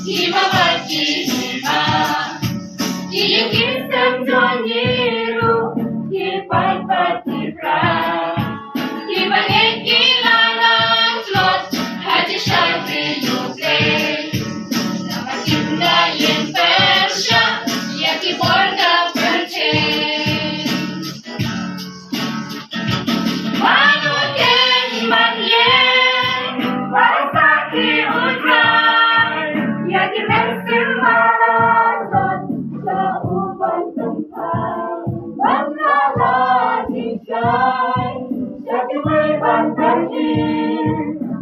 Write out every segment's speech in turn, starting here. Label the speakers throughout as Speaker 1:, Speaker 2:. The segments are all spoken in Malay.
Speaker 1: Himawati-hima, Iyakisang Joniru, Hipagpatipra, Hibangit kilalang slot, Haji Shagri Yuke, Namatinda yin Persya, Yaki Borga Perche. Manutin Manyen, Warasaki Udray, Yaki Mesim Malatot, Sa Uban Tempat, Bangala Tishay, Yaki Weban Perhim,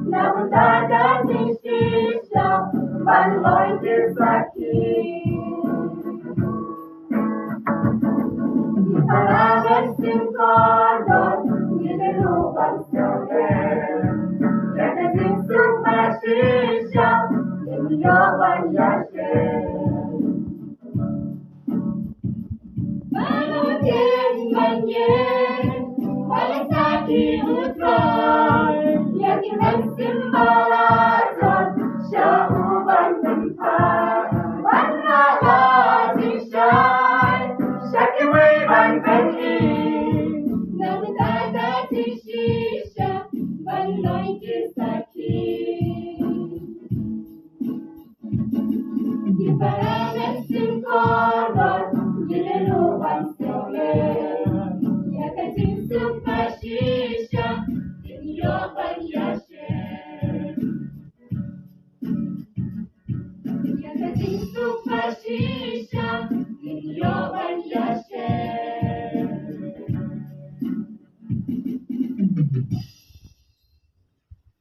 Speaker 1: Namuntada Tisisya, Banloy Tisaki. Iparagan Singkodon, Nilupan Soler, Yakasing Masisya, Iniyawan Yashin. Manutin Manyen, Walasaki Utray, Yakimesim Balatot, Sa Uban Tempat, Banala Tishay, Shaki Weban Perhim, Namuntada Tisisya, Banloy Tisaki. Iparagan